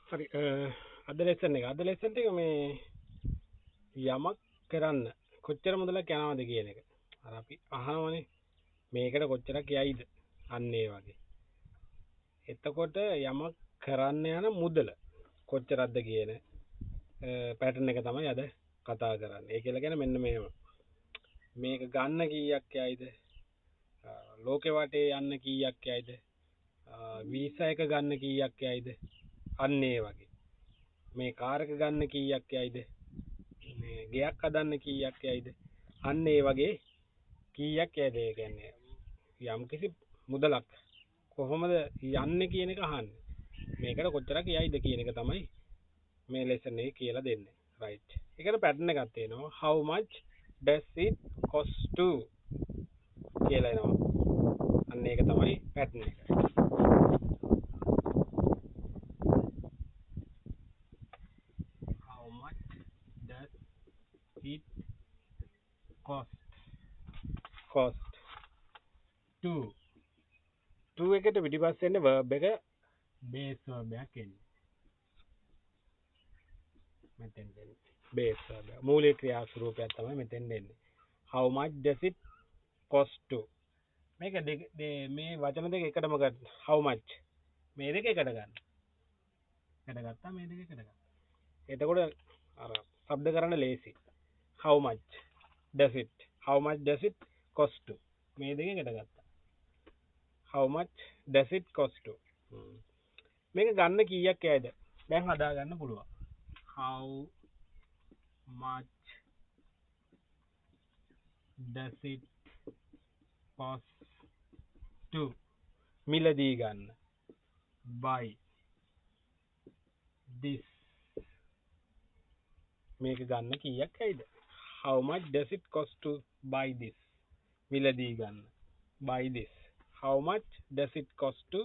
හරි අද ලෙසන් එක මේ යමක් කරන්න කොච්චර මුදලක් යනවද කියන එක. අර අපි අහනවනේ මේකට කොච්චරක් යයිද අන්න ඒ වගේ. එතකොට යමක් කරන්න යන මුදල කොච්චරක්ද කියන පැටර්න් එක තමයි අද කතා කරන්නේ. ඒ කියලා කියන්නේ මෙන්න මෙහෙම. මේක ගන්න කීයක් යයිද? ලෝකෙ වටේ යන්න කීයක් යයිද? වීසා එක ගන්න කීයක් යයිද? අන්න ඒ වගේ. මේ කාර් එක ගන්න කීයක් යයිද? මේ ගෙයක් හදන්න කීයක් යයිද? අන්න ඒ වගේ කීයක් යයිද? ඒ කියන්නේ යම්කිසි මුදලක් කොහොමද යන්නේ කියන එක අහන්නේ. මේකට කොච්චරක් යයිද කියන එක තමයි මේ ලෙසන් එකේ කියලා දෙන්නේ. right. ඒකට පැටර්න් එකක් තියෙනවා. how much does it cost to කියලා එනවා. අන්න ඒක තමයි පැටර්න් එක. how much does it cost to එකට පිටිපස්සේ එන්නේ verb එක base verb එකක් එන්නේ. මෙතෙන් දෙන්නේ base verb එක. මූලික ක්‍රියා ස්වරූපයක් තමයි මෙතෙන් දෙන්නේ. how much does it cost to මේක මේ වචන දෙක එකටම ගන්න. how much මේ දෙක එකට ගන්න. එකට ගත්තා මේ දෙක එකට ගන්න. එතකොට අර શબ્ද කරන්න ලේසි. how much does it cost to මේ දෙක එකට ගත්තා. how much does it cost to මේක ගන්න කීයක් යයිද? දැන් හදා ගන්න පුළුවන්. how much does it cost to මිලදී ගන්න buy this මේක ගන්න කීයක් යයිද? how much does it cost to buy this මිලදී ගන්න buy this how much does it cost to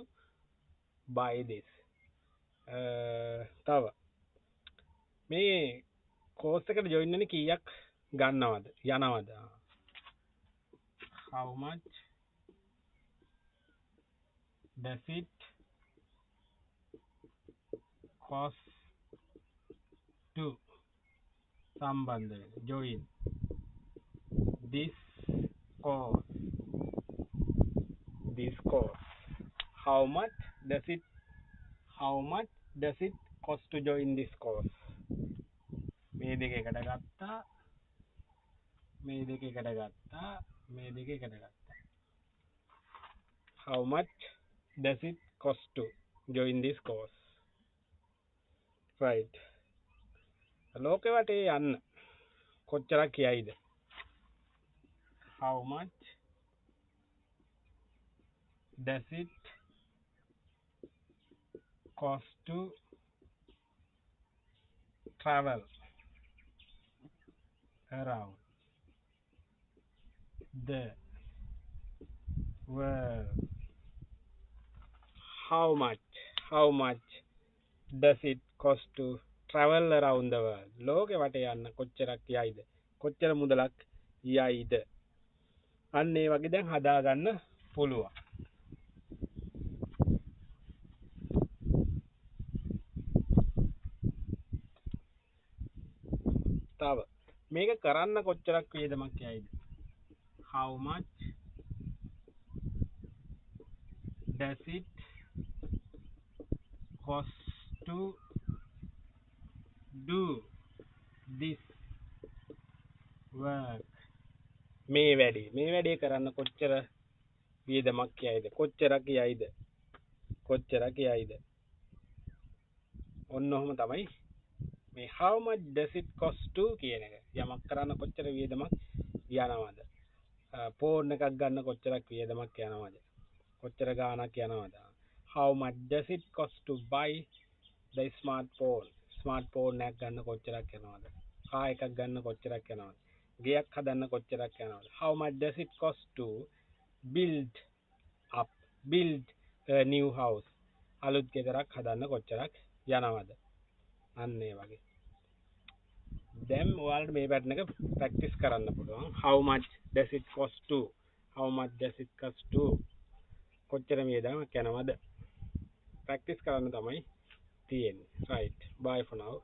buy this තව මේ කෝස් එකට ජොයින් වෙන්න කීයක් ගන්නවද යනවද? how much does it cost to සම්බන්ධ වෙන join this course how much does it cost to join this course මේ දෙක එකට ගත්තා මේ දෙක එකට ගත්තා මේ දෙක එකට ගත්තා how much does it cost to join this course right ලෝකෙ වටේ යන්න කොච්චරක් යයිද? how much does it cost to travel around the world? how much does it cost to travel around the world? ලෝකෙ වටේ යන්න කොච්චරක් යයිද? කොච්චර මුදලක් යයිද? අන්න ඒ වගේ දැන් හදා ගන්න පුළුවන්. තව මේක කරන්න කොච්චරක් වේදමක් යයිද? how much does it cost to do this work? මේ වැඩේ කරන්න කොච්චර වේදමක් යයිද? කොච්චරක් යයිද? ඔන්න ඔහොම තමයි මේ how much does it cost to කියන එක. යමක් කරන්න කොච්චර වේදමක් යනවද? ෆෝන් එකක් ගන්න කොච්චරක් වේදමක් යනවද? කොච්චර ගාණක් යනවද? how much does it cost to buy the smartphone එකක් ගන්න කොච්චරක් යනවද? කාර් එකක් ගන්න කොච්චරක් යනවද? ගෙයක් හදන්න කොච්චරක් යනවද? how much does it cost to build a new house? අලුත් ගෙදරක් හදන්න කොච්චරක් යනවද? අන්න ඒ වගේ. දැන් ඔයාලට මේ පැටර්න් එක ප්‍රැක්ටිස් කරන්න පුළුවන්. how much does it cost to කොච්චර වේදමක් යනවද? ප්‍රැක්ටිස් කරන්න තමයි තියෙන්නේ. right. Bye for now.